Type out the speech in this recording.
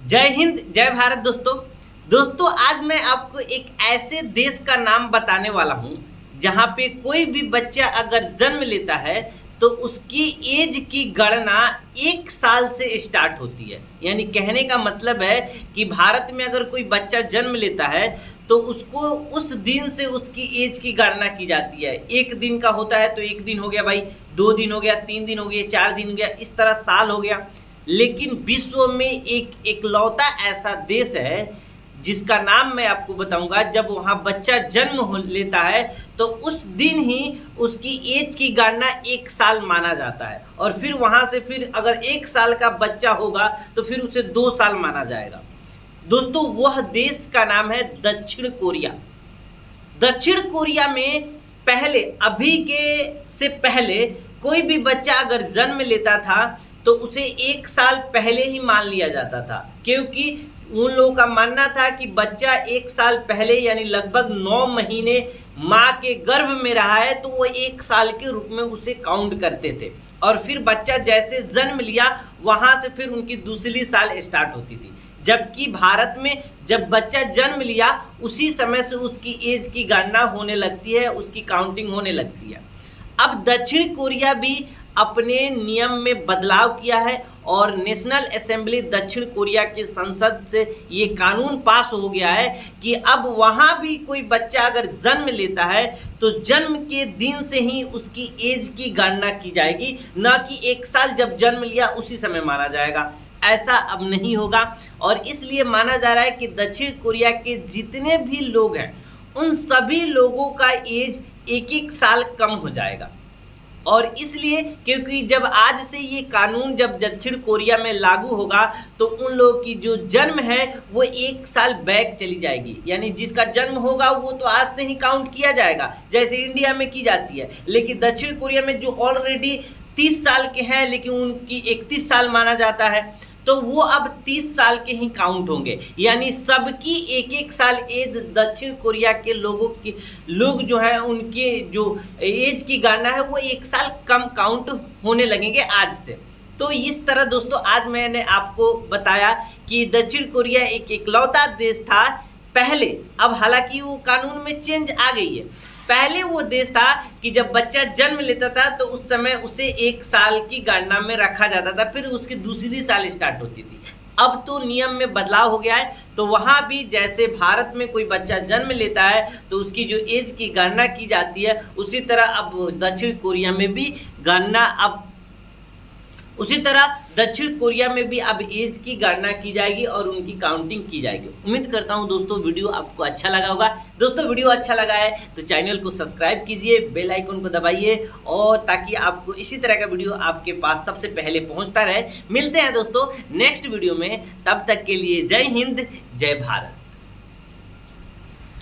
जय हिंद जय भारत दोस्तों आज मैं आपको एक ऐसे देश का नाम बताने वाला हूं जहां पे कोई भी बच्चा अगर जन्म लेता है तो उसकी एज की गणना 1 साल से स्टार्ट होती है। यानी कहने का मतलब है कि भारत में अगर कोई बच्चा जन्म लेता है तो उसको उस दिन से उसकी एज की गणना की जाती है। 1 दिन का होता है तो 1 दिन हो गया भाई, 2 दिन हो गया, 3 दिन हो गया, 4 दिन हो गया, इस तरह साल हो गया। लेकिन विश्व में एक इकलौता ऐसा देश है जिसका नाम मैं आपको बताऊंगा। जब वहाँ बच्चा जन्म हो लेता है तो उस दिन ही उसकी एज की गणना 1 साल माना जाता है, और फिर वहाँ से फिर अगर 1 साल का बच्चा होगा तो फिर उसे 2 साल माना जाएगा। दोस्तों वह देश का नाम है दक्षिण कोरिया। दक्षिण कोरिया में पहले, अभी के से पहले कोई भी बच्चा अगर जन्म लेता था तो उसे 1 साल पहले ही मान लिया जाता था, क्योंकि उन लोगों का मानना था कि बच्चा 1 साल पहले यानी लगभग 9 महीने माँ के गर्भ में रहा है तो वो 1 साल के रूप में उसे काउंट करते थे। और फिर बच्चा जैसे जन्म लिया वहाँ से फिर उनकी दूसरी साल स्टार्ट होती थी। जबकि भारत में जब बच्चा जन्म लिया उसी समय से उसकी एज की गणना होने लगती है, उसकी काउंटिंग होने लगती है। अब दक्षिण कोरिया भी अपने नियम में बदलाव किया है और नेशनल असेंबली दक्षिण कोरिया की संसद से ये कानून पास हो गया है कि अब वहाँ भी कोई बच्चा अगर जन्म लेता है तो जन्म के दिन से ही उसकी एज की गणना की जाएगी, न कि 1 साल जब जन्म लिया उसी समय माना जाएगा। ऐसा अब नहीं होगा, और इसलिए माना जा रहा है कि दक्षिण कोरिया के जितने भी लोग हैं उन सभी लोगों का एज 1-1 साल कम हो जाएगा। और इसलिए क्योंकि जब आज से ये कानून जब दक्षिण कोरिया में लागू होगा तो उन लोगों की जो जन्म है वो 1 साल बैक चली जाएगी। यानी जिसका जन्म होगा वो तो आज से ही काउंट किया जाएगा जैसे इंडिया में की जाती है, लेकिन दक्षिण कोरिया में जो ऑलरेडी 30 साल के हैं लेकिन उनकी 31 साल माना जाता है तो वो अब 30 साल के ही काउंट होंगे। यानी सबकी 1-1 साल एज दक्षिण कोरिया के लोग जो है उनके जो एज की गणना है वो 1 साल कम काउंट होने लगेंगे आज से। तो इस तरह दोस्तों आज मैंने आपको बताया कि दक्षिण कोरिया एक इकलौता देश था पहले। अब हालांकि वो कानून में चेंज आ गई है। पहले वो देश था कि जब बच्चा जन्म लेता था तो उस समय उसे 1 साल की गणना में रखा जाता था, फिर उसकी दूसरी साल स्टार्ट होती थी। अब तो नियम में बदलाव हो गया है, तो वहाँ भी जैसे भारत में कोई बच्चा जन्म लेता है तो उसकी जो एज की गणना की जाती है उसी तरह अब दक्षिण कोरिया में भी गणना उसी तरह दक्षिण कोरिया में भी अब एज की गणना की जाएगी और उनकी काउंटिंग की जाएगी। उम्मीद करता हूं दोस्तों वीडियो आपको अच्छा लगा होगा। दोस्तों वीडियो अच्छा लगा है तो चैनल को सब्सक्राइब कीजिए, बेल आइकन को दबाइए, और ताकि आपको इसी तरह का वीडियो आपके पास सबसे पहले पहुंचता रहे। मिलते हैं दोस्तों नेक्स्ट वीडियो में, तब तक के लिए जय हिंद जय भारत।